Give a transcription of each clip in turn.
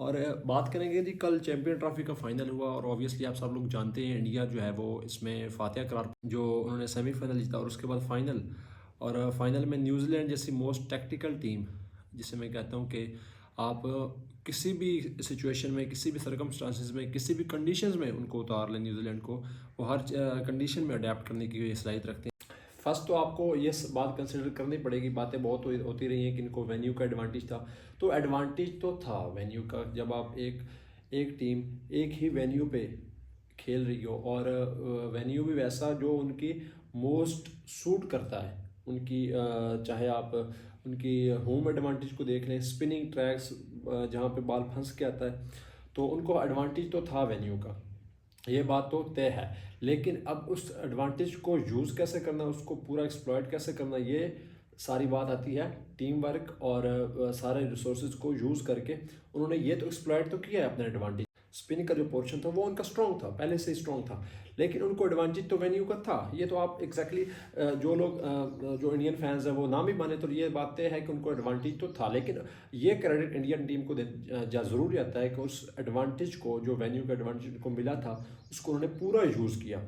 और बात करेंगे जी, कल चैंपियन ट्रॉफी का फाइनल हुआ और ऑब्वियसली आप सब लोग जानते हैं इंडिया जो है वो इसमें फातिहा करार, जो उन्होंने सेमीफाइनल जीता और उसके बाद फाइनल। और फाइनल में न्यूजीलैंड जैसी मोस्ट टैक्टिकल टीम, जिसे मैं कहता हूँ कि आप किसी भी सिचुएशन में, किसी भी सर्कमस्टांसिस में, किसी भी कंडीशंस में उनको उतार लें, न्यूजीलैंड को वो हर कंडीशन में अडेप्ट करने की सलाहियत रखते हैं। फर्स्ट तो आपको ये बात कंसिडर करनी पड़ेगी, बातें बहुत होती रही हैं कि इनको वेन्यू का एडवांटेज था। तो एडवांटेज तो था वेन्यू का, जब आप एक एक टीम एक ही वेन्यू पे खेल रही हो और वेन्यू भी वैसा जो उनकी मोस्ट सूट करता है उनकी, चाहे आप उनकी होम एडवांटेज को देख लें, स्पिनिंग ट्रैक्स जहाँ पे बॉल फंस के आता है, तो उनको एडवांटेज तो था वेन्यू का, ये बात तो तय है। लेकिन अब उस एडवांटेज को यूज़ कैसे करना, उसको पूरा एक्सप्लॉयट कैसे करना, ये सारी बात आती है टीम वर्क और सारे रिसोर्सेज को यूज़ करके। उन्होंने ये तो एक्सप्लॉयट तो किया है अपना एडवांटेज। स्पिन का जो पोर्शन था वो उनका स्ट्रॉन्ग था, पहले से ही स्ट्रॉन्ग था, लेकिन उनको एडवांटेज तो वेन्यू का था। ये तो आप एग्जैक्टली जो लोग जो इंडियन फैंस हैं वो नाम ही माने तो ये बात तय है कि उनको एडवांटेज तो था। लेकिन ये क्रेडिट इंडियन टीम को ज़रूर जाता है कि उस एडवांटेज को, जो वेन्यू का एडवांटेज को मिला था, उसको उन्होंने पूरा यूज़ किया।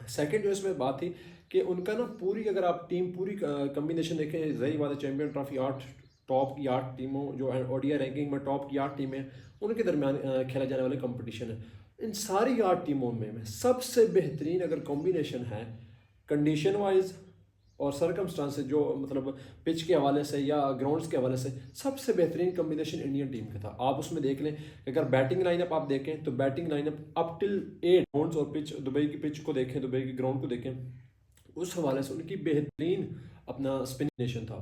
सेकंड जो इसमें बात थी कि उनका ना पूरी, अगर आप टीम पूरी कम्बिनेशन देखें, सही बात है, चैंपियन ट्रॉफी 8 टॉप की 8 टीमों, जो ओडीआई रैंकिंग में टॉप की 8 टीमें उनके दरमियान खेला जाने वाले कंपटीशन है। इन सारी 8 टीमों में सबसे बेहतरीन अगर कॉम्बिनेशन है कंडीशन वाइज और सर्कमस्टांसेस, जो मतलब पिच के हवाले से या ग्राउंड्स के हवाले से, सबसे बेहतरीन कम्बिनेशन इंडियन टीम का था। आप उसमें देख लें, अगर बैटिंग लाइनअप आप देखें तो batting lineup up till 8 grounds और पिच, दुबई की पिच को देखें, दुबई के ग्राउंड को देखें, उस हवाले से उनकी बेहतरीन अपना स्पिनेशन था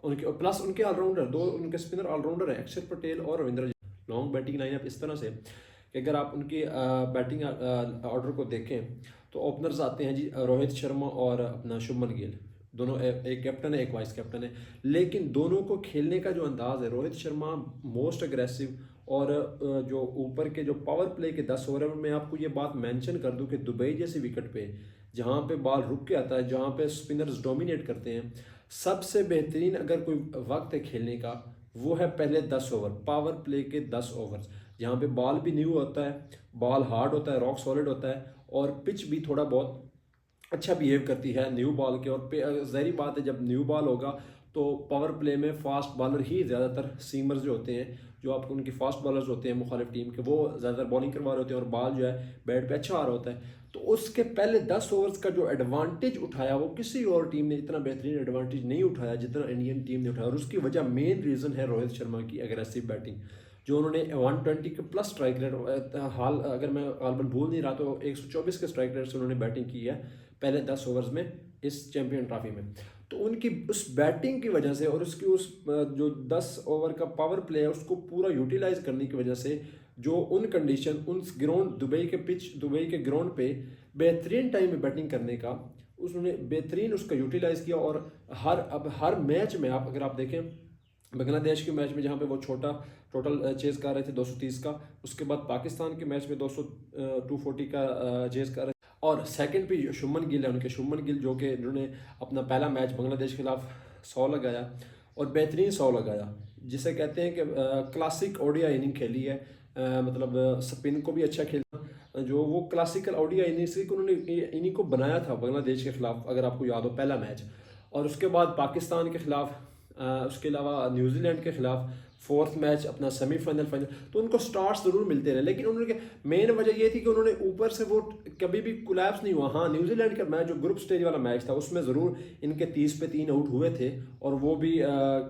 उनके। प्लस उनके ऑलराउंडर, दो उनके स्पिनर ऑलराउंडर है, अक्षर पटेल और रविंद्र। लॉन्ग बैटिंग लाइनअप इस तरह से कि अगर आप उनकी बैटिंग ऑर्डर को देखें तो ओपनर्स आते हैं जी रोहित शर्मा और अपना शुभमन गिल, दोनों एक कैप्टन है एक वाइस कैप्टन है। लेकिन दोनों को खेलने का जो अंदाज है, रोहित शर्मा मोस्ट अग्रेसिव, और जो ऊपर के जो पावर प्ले के 10 ओवर में, आपको ये बात मेंशन कर दूं कि दुबई जैसी विकेट पे जहाँ पे बॉल रुक के आता है, जहाँ पे स्पिनर्स डोमिनेट करते हैं, सबसे बेहतरीन अगर कोई वक्त है खेलने का वो है पहले 10 ओवर, पावर प्ले के 10 ओवर, जहाँ पे बॉल भी न्यू होता है, बॉल हार्ड होता है, रॉक सॉलिड होता है, और पिच भी थोड़ा बहुत अच्छा बिहेव करती है न्यू बॉल के। और ज़ाहिर बात है जब न्यू बॉल होगा तो पावर प्ले में फास्ट बॉलर ही ज़्यादातर, सीमर्स जो होते हैं, जो आपको उनकी फास्ट बॉलर्स होते हैं मुखालिफ टीम के, वो ज़्यादातर बॉलिंग करवा रहे होते हैं और बॉल जो है बैट पे अच्छा आ रहा होता है। तो उसके पहले 10 ओवर्स का जो एडवांटेज उठाया वो किसी और टीम ने इतना बेहतरीन एडवांटेज नहीं उठाया जितना इंडियन टीम ने उठाया। और उसकी वजह, मेन रीज़न है रोहित शर्मा की एग्रेसिव बैटिंग, जो उन्होंने 120 के प्लस स्ट्राइक रेट, हाल अगर मैं गालबन भूल नहीं रहा तो 124 के स्ट्राइक रेट से उन्होंने बैटिंग की है पहले 10 ओवर्स में इस चैंपियन ट्रॉफी में। तो उनकी उस बैटिंग की वजह से और उसकी उस जो 10 ओवर का पावर प्ले है उसको पूरा यूटिलाइज करने की वजह से, जो उन कंडीशन, उन ग्राउंड, दुबई के पिच, दुबई के ग्राउंड पे बेहतरीन टाइम में बैटिंग करने का, उसने बेहतरीन उसका यूटिलाइज किया। और अब हर मैच में आप अगर आप देखें, बांग्लादेश के मैच में जहाँ पे वो छोटा टोटल चेज कर रहे थे 230 का, उसके बाद पाकिस्तान के मैच में 240 का चेज कर रहे थे। और सेकंड पे शुभमन गिल है उनके, शुभमन गिल जो कि उन्होंने अपना पहला मैच बांग्लादेश के खिलाफ 100 लगाया और बेहतरीन 100 लगाया, जिसे कहते हैं कि क्लासिक ओडिया इनिंग खेली है। मतलब स्पिन को भी अच्छा खेला, जो वो क्लासिकल ओडिया इनिंग से उन्होंने इनिंग को बनाया था बांग्लादेश के खिलाफ, अगर आपको याद हो पहला मैच। और उसके बाद पाकिस्तान के खिलाफ, उसके अलावा न्यूजीलैंड के खिलाफ फोर्थ मैच अपना सेमीफाइनल, फाइनल, तो उनको स्टार्ट्स ज़रूर मिलते रहे। लेकिन उन्होंने मेन वजह ये थी कि उन्होंने ऊपर से वो कभी भी कोलैप्स नहीं हुआ। हाँ, न्यूजीलैंड का मैच जो ग्रुप स्टेज वाला मैच था उसमें ज़रूर इनके 30 पे 3 आउट हुए थे, और वो भी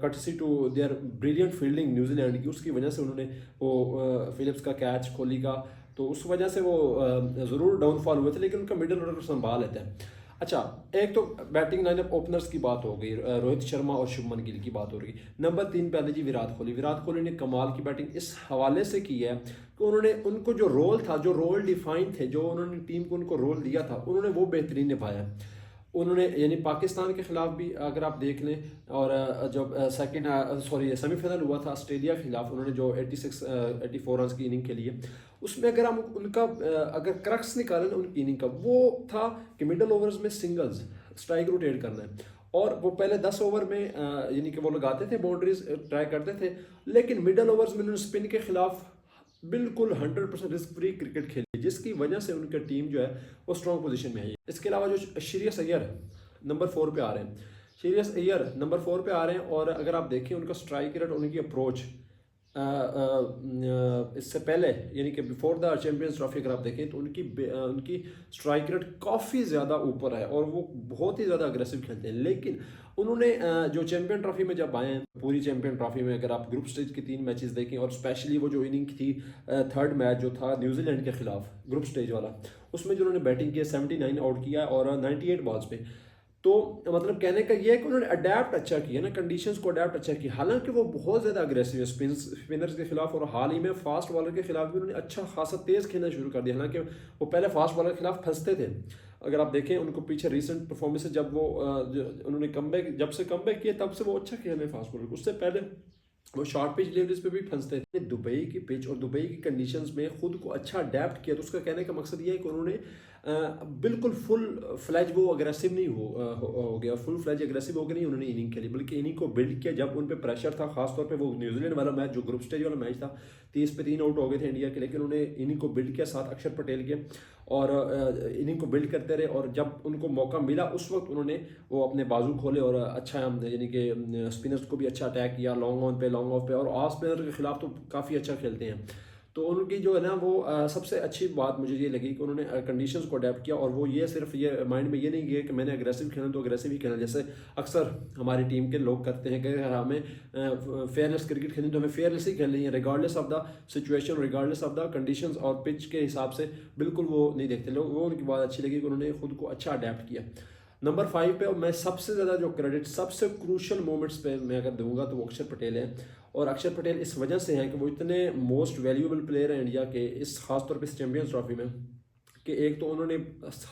courtesy to their brilliant fielding New Zealand की, उसकी वजह से उन्होंने वो फिलिप्स का कैच, कोहली का, तो उस वजह से वो ज़रूर डाउनफॉल हुए थे। लेकिन उनका मिडिल ऑर्डर संभाल लेते हैं। अच्छा, एक तो बैटिंग लाइनअप ओपनर्स की बात हो गई, रोहित शर्मा और शुभमन गिल की बात हो रही। नंबर 3 पे आते जी विराट कोहली। विराट कोहली ने कमाल की बैटिंग इस हवाले से की है कि उन्होंने, उनको जो रोल था, जो रोल डिफाइन थे, जो उन्होंने टीम को उनको रोल दिया था, उन्होंने वो बेहतरीन निभाया। उन्होंने यानी पाकिस्तान के खिलाफ भी अगर आप देख लें, और जब सेमीफाइनल हुआ था ऑस्ट्रेलिया के खिलाफ, उन्होंने जो 84 रन की इनिंग खेली है, उसमें अगर हम उनका अगर क्रक्स निकालें ना उनकी इनिंग का, वो था कि मिडल ओवर्स में सिंगल्स, स्ट्राइक रोटेट करना है और वो पहले 10 ओवर में यानी कि वो लगाते थे, बाउंड्रीज ट्राई करते थे, लेकिन मिडल ओवर्स में उन्होंने स्पिन के खिलाफ बिल्कुल 100% रिस्क फ्री क्रिकेट खेली, जिसकी वजह से उनकी टीम जो है वो स्ट्रॉन्ग पोजीशन में है। इसके अलावा जो श्रेयस अय्यर नंबर 4 पे आ रहे हैं, श्रेयस अय्यर नंबर 4 पे आ रहे हैं, और अगर आप देखें उनका स्ट्राइक रेट, उनकी अप्रोच इससे पहले यानी कि बिफोर द चैंपियंस ट्रॉफी अगर आप देखें तो उनकी स्ट्राइक रेट काफ़ी ज़्यादा ऊपर है और वो बहुत ही ज़्यादा अग्रेसिव खेलते हैं। लेकिन उन्होंने जो चैंपियन ट्रॉफी में जब आए हैं, पूरी चैंपियन ट्रॉफी में अगर आप ग्रुप स्टेज के 3 मैचेस देखें, और स्पेशली वो जो इनिंग थी थर्ड मैच जो था न्यूजीलैंड के खिलाफ ग्रुप स्टेज वाला, उसमें जो उन्होंने बैटिंग किया 79 आउट किया और 98 बॉल्स पे, तो मतलब कहने का ये है कि उन्होंने अडेप्ट अच्छा किया ना, कंडीशंस को अडेप्ट अच्छा किया। हालांकि वो बहुत ज़्यादा अग्रेसिव है स्पिनर्स के खिलाफ, और हाल ही में फास्ट बॉलर के खिलाफ भी उन्होंने अच्छा खासा तेज़ खेलना शुरू कर दिया। हालांकि वो पहले फास्ट बॉलर के खिलाफ फंसते थे, अगर आप देखें उनको पीछे रीसेंट परफॉर्मेंस है, जब वो उन्होंने कमबैक जब से कमबैक किया तब से वो अच्छा खेल रहे फास्ट बॉलर। उससे पहले वो शॉर्ट पिच डिलीवरीज पे भी फंसते थे। दुबई की पिच और दुबई की कंडीशंस में खुद को अच्छा अडेप्ट किया, तो उसका कहने का मकसद ये है कि उन्होंने बिल्कुल फुल फ्लैज वो अग्रेसिव नहीं हो गया, फुल फ्लैज अग्रेसिव होकर नहीं उन्होंने इनिंग खेली, बल्कि इनिंग को बिल्ड किया जब उन पे प्रेशर था। खासतौर पे वो न्यूजीलैंड वाला मैच जो ग्रुप स्टेज वाला मैच था, 30 पे 3 आउट हो गए थे इंडिया के, लेकिन उन्होंने इनिंग को बिल्ड किया साथ अक्षर पटेल के, और इनिंग को बिल्ड करते रहे, और जब उनको मौका मिला उस वक्त उन्होंने वो अपने बाजू खोले और अच्छा यानी कि स्पिनर्स को भी अच्छा अटैक किया, लॉन्ग ऑन पे लॉन्ग ऑफ पे, और ऑफ स्पिनर के खिलाफ तो काफ़ी अच्छा खेलते हैं। तो उनकी जो है ना वो सबसे अच्छी बात मुझे ये लगी कि उन्होंने कंडीशंस को अडेप्ट किया, और वो ये सिर्फ ये माइंड में ये नहीं किया कि मैंने अग्रेसिव खेलना तो अग्रेसिव ही खेलना, जैसे अक्सर हमारी टीम के लोग करते हैं कि हमें फेयरलेस क्रिकेट खेलनी तो हमें फेयरलेस ही खेलनी है, regardless of the situation, regardless of the conditions और पिच के हिसाब से, बिल्कुल वो नहीं देखते लोग। वो उनकी बात अच्छी लगी कि उन्होंने खुद को अच्छा अडेप्ट किया। नंबर 5 पे मैं सबसे ज़्यादा जो क्रेडिट सबसे क्रूशल मोमेंट्स पे मैं अगर दूंगा तो वो अक्षर पटेल है, और अक्षर पटेल इस वजह से हैं कि वो इतने मोस्ट वैल्यूएबल प्लेयर हैं इंडिया के इस खासतौर पे इस चैंपियंस ट्रॉफी में, कि एक तो उन्होंने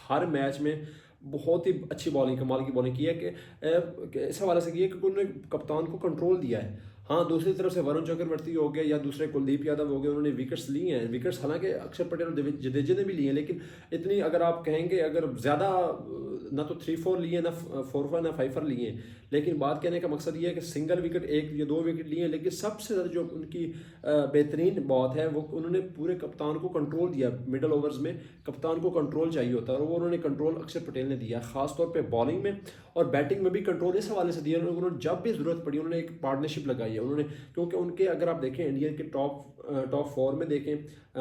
हर मैच में बहुत ही अच्छी बॉलिंग, कमाल की बॉलिंग की है कि इस हवाले से की है कि उन्होंने कप्तान को कंट्रोल दिया है। हाँ, दूसरी तरफ से वरुण चक्रवर्ती हो गए या दूसरे कुलदीप यादव हो गए, उन्होंने विकेट्स लिए हैं, विकेट्स हालांकि अक्षर पटेल और जडेजा ने भी लिए हैं, लेकिन इतनी अगर आप कहेंगे अगर ज़्यादा ना तो 3-4 लिए ना 4-4 ना 5 लिए, लेकिन बात कहने का मकसद ये है कि सिंगल विकेट 1 या 2 विकेट लिए, लेकिन सबसे ज़्यादा जो उनकी बेहतरीन बात है वो उन्होंने पूरे कप्तान को कंट्रोल दिया। मिडल ओवर्स में कप्तान को कंट्रोल चाहिए होता है, और वो उन्होंने कंट्रोल अक्षर पटेल ने दिया, खासतौर पर बॉलिंग में और बैटिंग में भी कंट्रोल इस हवाले से दिया। उन्होंने जब भी ज़रूरत पड़ी उन्होंने एक पार्टनरशिप लगाई है उन्होंने, क्योंकि उनके अगर आप देखें इंडिया के टॉप 4 में देखें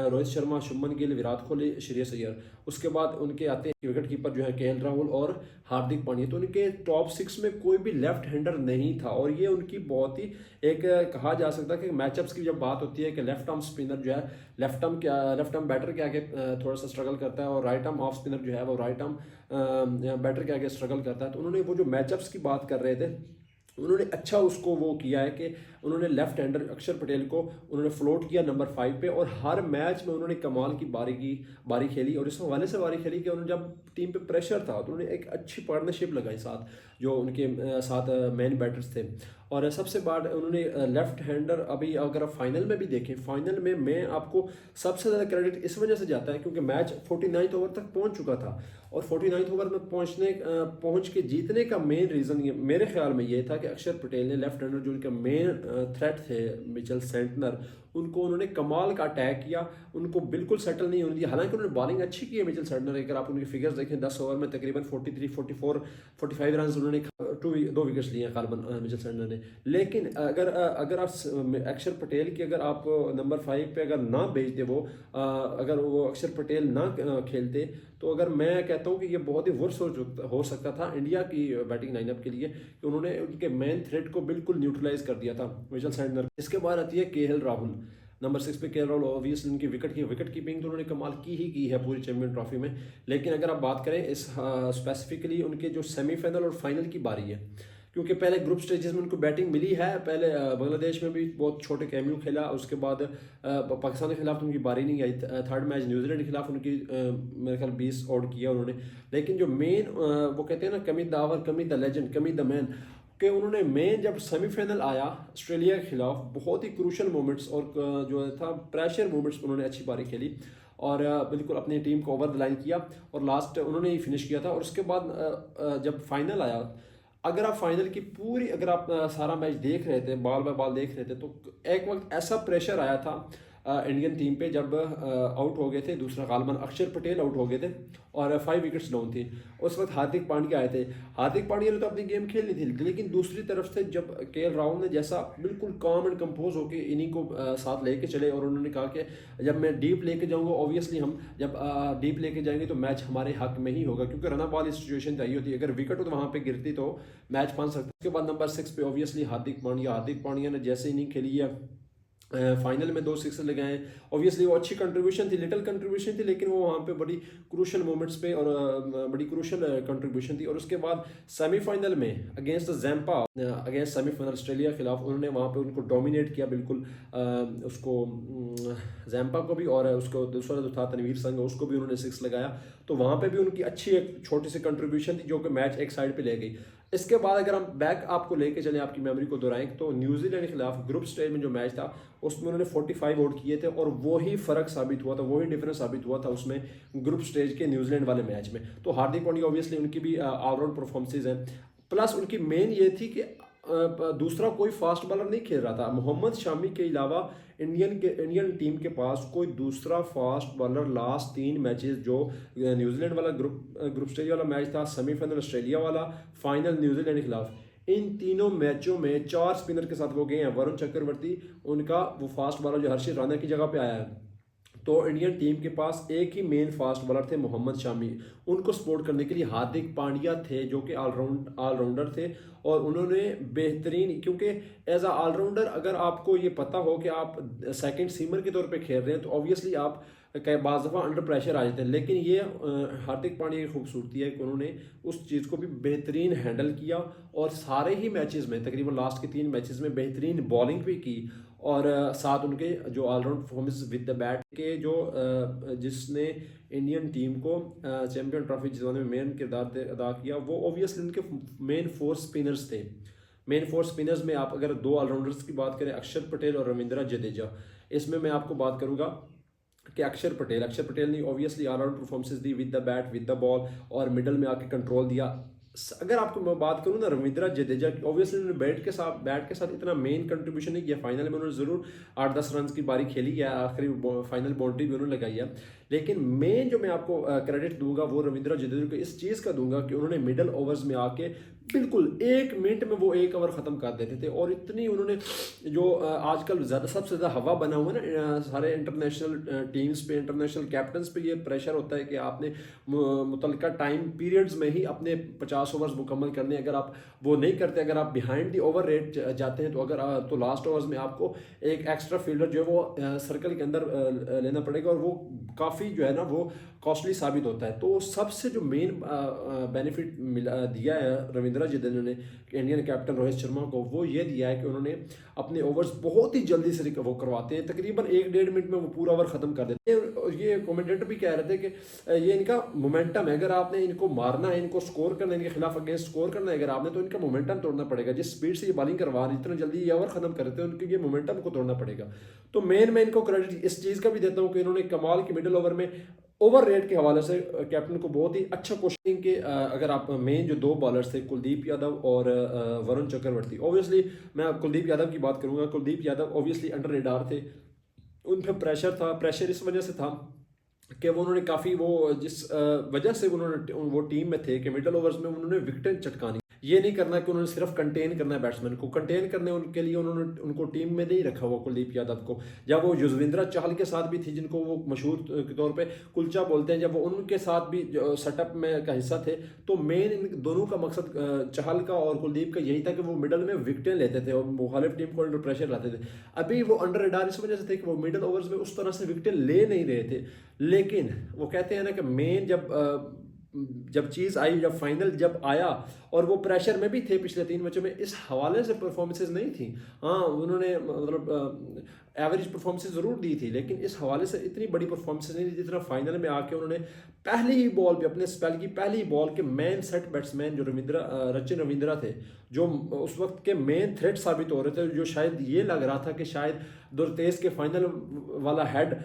रोहित शर्मा, शुभमन गिल, विराट कोहली, श्रेयस अय्यर, उसके बाद उनके आते हैं विकेट कीपर जो है केएल राहुल और हार्दिक पांड्या, तो उनके टॉप 6 में कोई भी लेफ्ट हैंडर नहीं था। और ये उनकी बहुत ही एक कहा जा सकता है कि मैचअप्स की जब बात होती है कि लेफ्ट आर्म स्पिनर जो है लेफ्ट आर्म बैटर के आगे थोड़ा सा स्ट्रगल करता है, और राइट आर्म ऑफ स्पिनर जो है वो राइट आर्म बैटर के आगे स्ट्रगल करता है, तो उन्होंने वो जो मैचअप्स की बात कर रहे थे उन्होंने अच्छा उसको वो किया है कि उन्होंने लेफ्ट हैंडर अक्षर पटेल को उन्होंने फ्लोट किया नंबर 5 पे, और हर मैच में उन्होंने कमाल की बारी खेली, और इस हवाले से बारी खेली कि उन्होंने जब टीम पे प्रेशर था तो उन्होंने एक अच्छी पार्टनरशिप लगाई साथ जो उनके साथ मेन बैटर्स थे। और सबसे बाद उन्होंने लेफ्ट हैंडर, अभी अगर आप फाइनल में भी देखें, फाइनल में मैं आपको सबसे ज़्यादा क्रेडिट इस वजह से जाता है क्योंकि मैच 49 ओवर तक पहुंच चुका था, और 49 ओवर में पहुंच के जीतने का मेन रीज़न मेरे ख्याल में ये था कि अक्षर पटेल ने लेफ्ट हैंडर जो उनके मेन थ्रेट थे मिचेल सेंटनर, उनको उन्होंने कमाल का अटैक किया, उनको बिल्कुल सेटल नहीं होने दिया। हालांकि उन्होंने बॉलिंग अच्छी की है मिचेल सेंटनर, अगर आप उनके फिगर्स देखें 10 ओवर में तकरीबन 43, 44, 45 रन उन्होंने 2 विकेट्स लिए हैं खालबन मिचेल सेंटनर ने। लेकिन अगर आप अक्षर पटेल की अगर आप नंबर 5 पे अगर ना भेजते वो अगर वो अक्षर पटेल ना खेलते, तो अगर मैं कहता हूँ कि ये बहुत ही वर्स हो सकता था इंडिया की बैटिंग लाइनअप के लिए, कि उन्होंने उनके मेन थ्रेट को बिल्कुल न्यूट्रलाइज कर दिया था मिचेल सेंटनर। इसके बाद आती है केएल राहुल नंबर 6 पे। केएल राहुल ऑब्वियसली उनकी विकेट कीपिंग तो उन्होंने कमाल की है पूरी चैंपियन ट्रॉफी में, लेकिन अगर आप बात करें इस स्पेसिफिकली उनके जो सेमीफाइनल और फाइनल की बारी है, क्योंकि पहले ग्रुप स्टेजेस में उनको बैटिंग मिली है, पहले बांग्लादेश में भी बहुत छोटे कैम्यू खेला, उसके बाद पाकिस्तान के खिलाफ उनकी बारी नहीं आई, थर्ड मैच न्यूजीलैंड के खिलाफ उनकी मेरे ख्याल 20 आउट किया उन्होंने। लेकिन जो मेन वो कहते हैं ना कमी द आवर, कमी द लेजेंड, कमी द मैन, कि उन्होंने मेन जब सेमीफाइनल आया ऑस्ट्रेलिया के खिलाफ बहुत ही क्रूशल मोमेंट्स और जो था प्रेशर मोमेंट्स उन्होंने अच्छी बारी खेली, और बिल्कुल अपनी टीम को ओवर द लाइन किया, और लास्ट उन्होंने ही फिनिश किया था। और उसके बाद जब फाइनल आया अगर आप फाइनल की पूरी अगर आप सारा मैच देख रहे थे, बॉल बाय बॉल देख रहे थे, तो एक वक्त ऐसा प्रेशर आया था इंडियन टीम पे जब आउट हो गए थे, दूसरा गालमन अक्षर पटेल आउट हो गए थे और 5 विकेट्स डाउन थी। उस वक्त हार्दिक पांड्या आए थे। हार्दिक पांड्या ने तो अपनी गेम खेलनी थी, लेकिन दूसरी तरफ से जब केएल राहुल ने जैसा बिल्कुल काम एंड कंपोज होकर इनिंग को साथ लेके चले और उन्होंने कहा कि जब मैं डीप लेके जाऊंगा, ऑब्वियसली हम जब डीप लेके जाएंगे तो मैच हमारे हक में ही होगा, क्योंकि रन बॉल सिचुएशन चाहिए होती है। अगर विकेट तो वहाँ पे गिरती तो मैच बन सकता। उसके बाद नंबर 6 पे ऑब्वियसली हार्दिक पांड्या ने जैसे इनिंग खेली है, फाइनल में 2 6 लगाए। ऑब्वियसली वो अच्छी कंट्रीब्यूशन थी, लिटिल कंट्रीब्यूशन थी, लेकिन वो वहाँ पे बड़ी क्रूशल मोमेंट्स पे और बड़ी क्रूशल कंट्रीब्यूशन थी। और उसके बाद सेमीफाइनल में against Zampa, against semifinal Australia के खिलाफ उन्होंने वहाँ पे उनको डोमिनेट किया बिल्कुल, उसको जैम्पा को भी, और उसको दूसरा जो था तनवीर संघ, उसको भी उन्होंने 6 लगाया। तो वहाँ पे भी उनकी अच्छी एक छोटी सी कंट्रीब्यूशन थी जो कि मैच एक साइड पे ले गई। इसके बाद अगर हम बैक आपको लेके चलें, आपकी मेमोरी को दोहराएं, तो न्यूजीलैंड के खिलाफ ग्रुप स्टेज में जो मैच था उसमें उन्होंने 45 आउट किए थे और वही फर्क साबित हुआ था, वही डिफरेंस साबित हुआ था उसमें ग्रुप स्टेज के न्यूजीलैंड वाले मैच में। तो हार्दिक पांड्या ऑब्वियसली उनकी भी ऑलराउंड परफॉर्मेंसेज हैं, प्लस उनकी मेन ये थी कि दूसरा कोई फास्ट बॉलर नहीं खेल रहा था। मोहम्मद शामी के अलावा इंडियन टीम के पास कोई दूसरा फास्ट बॉलर लास्ट 3 मैचेस, जो न्यूजीलैंड वाला ग्रुप स्टेज वाला मैच था, सेमीफाइनल ऑस्ट्रेलिया वाला, फाइनल न्यूजीलैंड के खिलाफ, इन तीनों मैचों में 4 स्पिनर के साथ वो गए हैं। वरुण चक्रवर्ती उनका वो फास्ट बॉलर जो हर्षित राणा की जगह पे आया है। तो इंडियन टीम के पास एक ही मेन फास्ट बॉलर थे, मोहम्मद शामी। उनको सपोर्ट करने के लिए हार्दिक पांड्या थे जो कि ऑलराउंडर थे, और उन्होंने बेहतरीन, क्योंकि एज अ ऑलराउंडर अगर आपको ये पता हो कि आप सेकंड सीमर के तौर पे खेल रहे हैं तो ऑब्वियसली आप कई बाज़ दफ़ा अंडर प्रेशर आ जाते हैं। लेकिन ये हार्दिक पांड्या की खूबसूरती है कि उन्होंने उस चीज़ को भी बेहतरीन हैंडल किया और सारे ही मैचेस में, तकरीबन लास्ट के 3 मैचेस में बेहतरीन बॉलिंग भी की, और साथ उनके जो all round performance with the bat के जो जिसने इंडियन टीम को चैंपियन ट्रॉफी जितवाने में मेन किरदार अदा किया, वो ऑब्वियसली उनके मेन 4 स्पिनर्स थे। मेन 4 स्पिनर्स में आप अगर 2 ऑलराउंडर्स की बात करें, अक्षर पटेल और रविंद्रा जडेजा, इसमें मैं आपको बात करूंगा कि अक्षर पटेल ने obviously all round performances with the the with the द बॉल, और मिडल में आके कंट्रोल दिया। अगर आपको मैं बात करूं ना रविंद्रा जडेजा की, ऑब्वियसली उन्होंने बैट के साथ इतना मेन कंट्रीब्यूशन नहीं किया। फाइनल में उन्होंने जरूर 8-10 रन की बारी खेली है, आखिरी फाइनल बाउंड्री भी उन्होंने लगाई है, लेकिन मेन जो मैं आपको क्रेडिट दूंगा वो रविंद्रा जडेजा को इस चीज़ का दूंगा कि उन्होंने मिडल ओवर्स में आके बिल्कुल 1 मिनट में वो 1 ओवर ख़त्म कर देते थे। और इतनी उन्होंने जो आजकल सबसे ज़्यादा हवा बना हुआ है ना सारे इंटरनेशनल टीम्स पे, इंटरनेशनल कैप्टन्स पे, ये प्रेशर होता है कि आपने मुतल्लिका टाइम पीरियड्स में ही अपने 50 ओवर्स मुकम्मल करने। अगर आप वो नहीं करते, अगर आप बिहाइंड दी ओवर रेट जाते हैं, तो लास्ट ओवर्स में आपको एक एक्स्ट्रा फील्डर जो है वो सर्कल के अंदर लेना पड़ेगा, और वो काफ़ी जो है ना वो कॉस्टली साबित होता है। तो सबसे जो मेन बेनिफिट दिया है रविंद्रा जडेजा ने इंडियन कैप्टन रोहित शर्मा को, वो ये दिया है कि उन्होंने अपने ओवर्स बहुत ही जल्दी से वो करवाते हैं, तकरीबन 1-1.5 मिनट में वो पूरा ओवर खत्म कर देते हैं। और ये कमेंटेटर भी कह रहे थे कि ये इनका मोमेंटम है, अगर आपने इनको मारना है, इनको स्कोर करना है, इनके खिलाफ अगेंस्ट स्कोर करना है अगर आपने, तो इनका मोमेंटम तोड़ना पड़ेगा। जिस स्पीड से ये बॉलिंग करवा रहे हैं, इतना जल्दी ये ओवर खत्म करते हैं, उनके ये मोमेंटम को तोड़ना पड़ेगा। तो मैं इनको क्रेडिट इस चीज़ का भी देता हूँ कि इन्होंने कमाल की मिडिल ओवर में ओवर रेट के हवाले से कैप्टन को बहुत ही अच्छा क्वेश्चन के अगर आप मेन जो 2 बॉलर्स थे कुलदीप यादव और वरुण चक्रवर्ती, ऑब्वियसली मैं कुलदीप यादव की बात करूंगा। Kuldeep Yadav obviously under radar थे, उन पर प्रेशर था। प्रेशर इस वजह से था कि वो उन्होंने काफ़ी वो जिस वजह से उन्होंने वो टीम में थे कि मिडल ओवर्स में उन्होंने विकेटें चटकानी। ये नहीं करना कि उन्होंने सिर्फ कंटेन करना है बैट्समैन को, कंटेन करने उनके लिए उन्होंने उनको टीम में नहीं रखा हुआ कुलदीप यादव को। जब वो युजवेंद्र चहल के साथ भी थी, जिनको वो मशहूर के तौर पे कुलचा बोलते हैं, जब वो उनके साथ भी सेटअप में का हिस्सा थे, तो मेन इन दोनों का मकसद चहल का और कुलदीप का यही था कि वो मिडल में विकेटें लेते थे और मुखालिफ टीम को अंडर प्रेशर लाते थे। अभी वो अंडर रेडार इस वजह से थे कि वो मिडल ओवर्स में उस तरह से विकेटें ले नहीं रहे थे। लेकिन वो कहते हैं ना कि मेन जब चीज़ आई, जब फाइनल जब आया, और वो प्रेशर में भी थे पिछले 3 मैचों में, इस हवाले से परफॉर्मेंसेज नहीं थी। हाँ, उन्होंने मतलब एवरेज परफॉर्मेंसेज ज़रूर दी थी, लेकिन इस हवाले से इतनी बड़ी परफॉर्मेंसेज नहीं दी जितना फाइनल में आके उन्होंने पहली ही बॉल पे, अपने स्पेल की पहली ही बॉल के मेन सेट बैट्समैन जो रचिन रविंद्रा थे, जो उस वक्त के मेन थ्रेट साबित हो रहे थे, जो शायद ये लग रहा था कि शायद दुर्तेज के फाइनल वाला हेड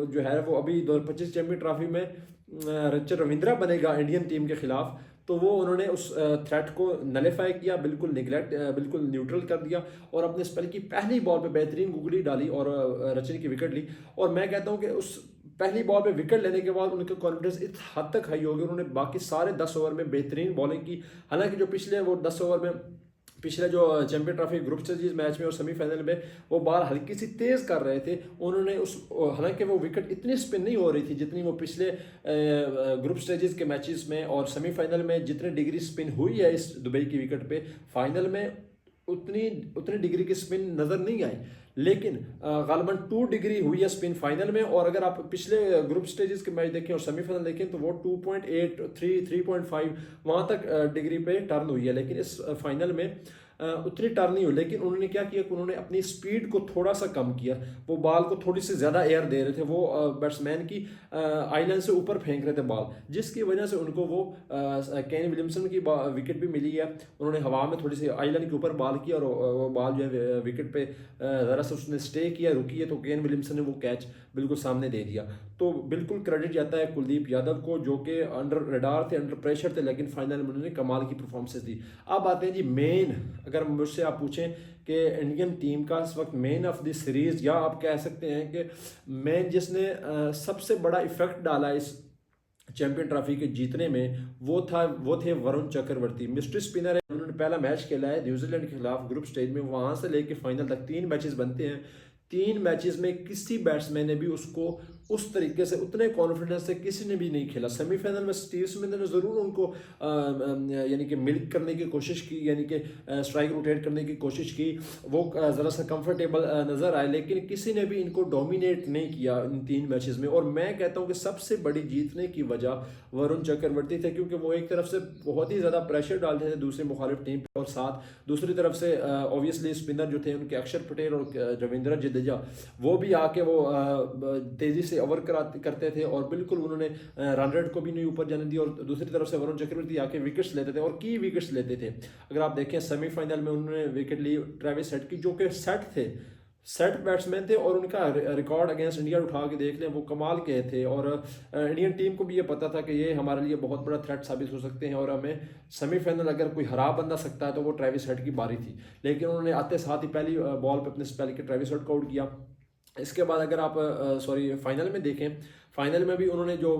जो है वो अभी 2025 चैंपियन ट्रॉफी में रचिन रविंद्रा बनेगा इंडियन टीम के खिलाफ। तो वो उन्होंने उस थ्रेट को नलीफाई किया, बिल्कुल निगलेक्ट, बिल्कुल न्यूट्रल कर दिया और अपने स्पेल की पहली बॉल पे बेहतरीन गुगली डाली और रचिन की विकेट ली। और मैं कहता हूँ कि उस पहली बॉल पे विकेट लेने के बाद उनका कॉन्फिडेंस इस हद तक हाई हो गया, उन्होंने बाकी सारे 10 ओवर में बेहतरीन बॉलिंग की। हालांकि जो पिछले वो 10 ओवर में पिछले जो champion trophy group stage match में और सेमीफाइनल में वो बॉल हल्की सी तेज कर रहे थे, उन्होंने उस, हालांकि वो विकेट इतनी स्पिन नहीं हो रही थी जितनी वो पिछले ग्रुप स्टेजेस के मैचेस में और सेमीफाइनल में जितने डिग्री स्पिन हुई है इस दुबई की विकेट पे, फाइनल में उतनी उतनी डिग्री की स्पिन नज़र नहीं आई। लेकिन गालबन 2 डिग्री हुई है स्पिन फाइनल में, और अगर आप पिछले ग्रुप स्टेजेस के मैच देखें और सेमीफाइनल देखें तो वो 2.8 3.5 वहाँ तक डिग्री पे टर्न हुई है। लेकिन इस फाइनल में उतनी टर्न नहीं हुई। लेकिन उन्होंने क्या किया कि उन्होंने अपनी स्पीड को थोड़ा सा कम किया, वो बॉल को थोड़ी सी ज़्यादा एयर दे रहे थे, वो बैट्समैन की आईलाइन से ऊपर फेंक रहे थे बॉल, जिसकी वजह से उनको वो केन विलियमसन की विकेट भी मिली है। उन्होंने हवा में थोड़ी सी आईलाइन के ऊपर बॉल की और वो बॉल जो है विकेट पे ज़रा सा उसने स्टे किया, रुकी है, तो केन विलियमसन ने वो कैच बिल्कुल सामने दे दिया। तो बिल्कुल क्रेडिट जाता है कुलदीप यादव को, जो कि अंडर रडार थे, अंडर प्रेशर थे, लेकिन फाइनल में उन्होंने कमाल की परफॉर्मेंस दी। अब आते हैं जी मेन, अगर मुझसे आप पूछें कि इंडियन टीम का इस वक्त मैन ऑफ द सीरीज, या आप कह सकते हैं कि मैन जिसने सबसे बड़ा इफेक्ट डाला इस चैंपियन ट्रॉफी के जीतने में, वो थे वरुण चक्रवर्ती। मिस्ट्री स्पिनर है, उन्होंने पहला मैच खेला है न्यूजीलैंड के खिलाफ ग्रुप स्टेज में, वहां से लेके फाइनल तक 3 मैचेस बनते हैं। 3 मैचेस में किसी बैट्समैन ने भी उसको उस तरीके से उतने कॉन्फिडेंस से किसी ने भी नहीं खेला। सेमीफाइनल में स्टीव स्मिथ ने ज़रूर उनको यानी कि मिल्क करने की कोशिश की, यानी कि स्ट्राइक रोटेट करने की कोशिश की, वो ज़रा सा कंफर्टेबल नज़र आए, लेकिन किसी ने भी इनको डोमिनेट नहीं किया इन 3 मैचेस में। और मैं कहता हूँ कि सबसे बड़ी जीतने की वजह वरुण चक्रवर्ती थे, क्योंकि वो एक तरफ से बहुत ही ज़्यादा प्रेशर डालते थे दूसरी मुखालिफ टीम पर, और साथ दूसरी तरफ से ऑब्वियसली स्पिनर जो थे उनके अक्षर पटेल और रविंद्र जडेजा, वो भी आके वो तेज़ी से ओवर करते थे और बिल्कुल उन्होंने रन रेट को भी नहीं ऊपर जाने दिया। और दूसरी तरफ से वरुण चक्रवर्ती आके विकेट्स लेते थे और की विकेट्स लेते थे। अगर आप देखें सेमीफाइनल में उन्होंने विकेट ली ट्रेविस हेड की, जो कि सेट बैट्समैन थे, और उनका रिकॉर्ड अगेंस्ट इंडिया उठा के देख लें, वो कमाल के थे। और इंडियन टीम को भी ये पता था कि ये हमारे लिए बहुत बड़ा थ्रेट साबित हो सकते हैं और हमें सेमीफाइनल अगर कोई हरा बंदा सकता है तो वो ट्रेविस हेड की बारी थी। लेकिन उन्होंने आते साथ ही पहली बॉल पे अपने स्पेल के ट्रेविस हेड को आउट किया। इसके बाद अगर आप फाइनल में देखें, फाइनल में भी उन्होंने जो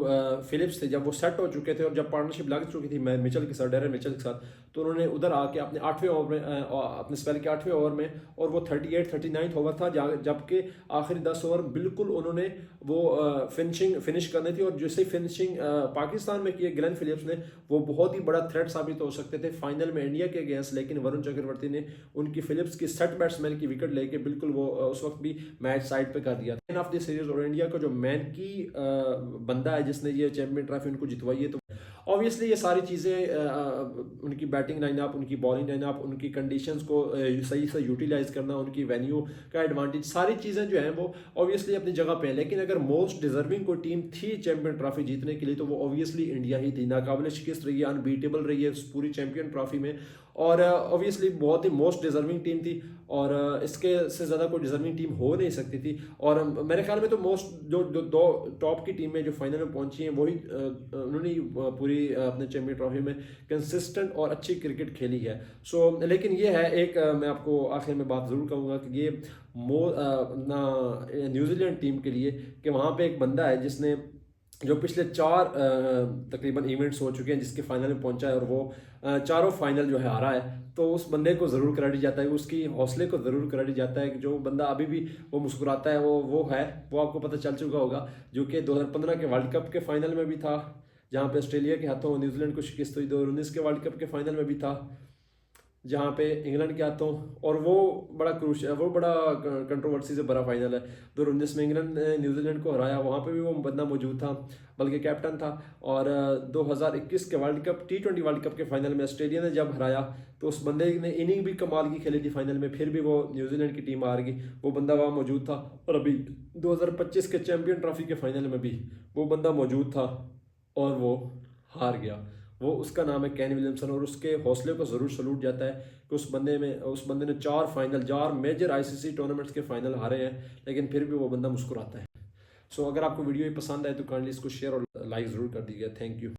फिलिप्स थे, जब वो सेट हो चुके थे और जब पार्टनरशिप लग चुकी थी मिचेल के साथ, डेरेन मिचेल के साथ, तो उन्होंने उधर आके अपने 8वें ओवर में अपने स्पेल के 8वें ओवर में, और वो 39 ओवर था, जबकि आखिरी 10 ओवर बिल्कुल उन्होंने वो फिनिश करनी थी। और जैसे फिनिशिंग पाकिस्तान में किए ग्लेन फिलिप्स ने, वो बहुत ही बड़ा थ्रेट साबित हो सकते थे फाइनल में इंडिया के अगेंस्ट। लेकिन वरुण चक्रवर्ती ने उनकी फिलिप्स की सेट बैट्समैन की विकेट लेके बिल्कुल वो उस वक्त भी मैच साइड पे कर दिया। मैन ऑफ द सीरीज और इंडिया का जो मैन की बंदा है जिसने ये चैंपियन ट्रॉफी उनको जितवाई है, तो ऑब्वियसली ये सारी चीज़ें, उनकी बैटिंग लाइनअप, उनकी बॉलिंग लाइनअप, उनकी कंडीशंस को सही से यूटिलाइज करना, उनकी वेन्यू का एडवांटेज, सारी चीज़ें जो हैं वो ऑब्वियसली अपनी जगह पे हैं। लेकिन अगर मोस्ट डिजर्विंग कोई टीम थी चैंपियन ट्रॉफी जीतने के लिए तो वो ऑब्वियसली इंडिया ही थी। नाकाबिल शिकस्त रही है, अनबीटेबल रही है पूरी चैंपियन ट्रॉफी में, और ऑब्वियसली बहुत ही मोस्ट डिजर्विंग टीम थी, और इसके से ज़्यादा कोई डिजर्विंग टीम हो नहीं सकती थी। और मेरे ख्याल में तो मोस्ट जो 2 टॉप की टीमें जो फाइनल में पहुंची हैं वही उन्होंने पूरी अपने चैंपियन ट्रॉफी में कंसिस्टेंट और अच्छी क्रिकेट खेली है। लेकिन ये है एक, मैं आपको आखिर में बात ज़रूर कहूँगा कि ये न्यूजीलैंड टीम के लिए कि वहाँ पे एक बंदा है जिसने, जो पिछले 4 तकरीबन इवेंट्स हो चुके हैं जिसके फाइनल में पहुंचा है, और वो चारों फाइनल जो है हारा है, तो उस बंदे को ज़रूर क्रेडिट जाता है, उसकी हौसले को ज़रूर क्रेडिट जाता है कि जो बंदा अभी भी वो मुस्कुराता है, वो आपको पता चल चुका होगा, जो कि 2015 के वर्ल्ड कप के फाइनल में भी था, जहाँ पे ऑस्ट्रेलिया के हाथों न्यूजीलैंड को शिकस्त हुई। 2019 के वर्ल्ड कप के फाइनल में भी था, जहाँ पे इंग्लैंड के हाथों, और वो बड़ा कंट्रोवर्सी से भरा फाइनल है। 2019 में इंग्लैंड ने न्यूजीलैंड को हराया, वहाँ पे भी वो बंदा मौजूद था, बल्कि कैप्टन था। और 2021 के world cup T20 world cup के फाइनल में ऑस्ट्रेलिया ने जब हराया, तो उस बंदे ने इनिंग भी कमाल की खेली थी फाइनल में, फिर भी वो न्यूजीलैंड की टीम हार गई, वो बंदा वहाँ मौजूद था। और अभी 2025 के चैंपियन ट्रॉफी के फाइनल में भी वो बंदा मौजूद था और वो हार गया। वो, उसका नाम है केन विलियमसन, और उसके हौसले को ज़रूर सलूट जाता है कि उस बंदे ने 4 मेजर ICC टूर्नामेंट्स के फाइनल हारे हैं, लेकिन फिर भी वो बंदा मुस्कुराता है। अगर आपको वीडियो पसंद आए तो काइंडली इसको शेयर और लाइक ज़रूर कर दीजिएगा। Thank you.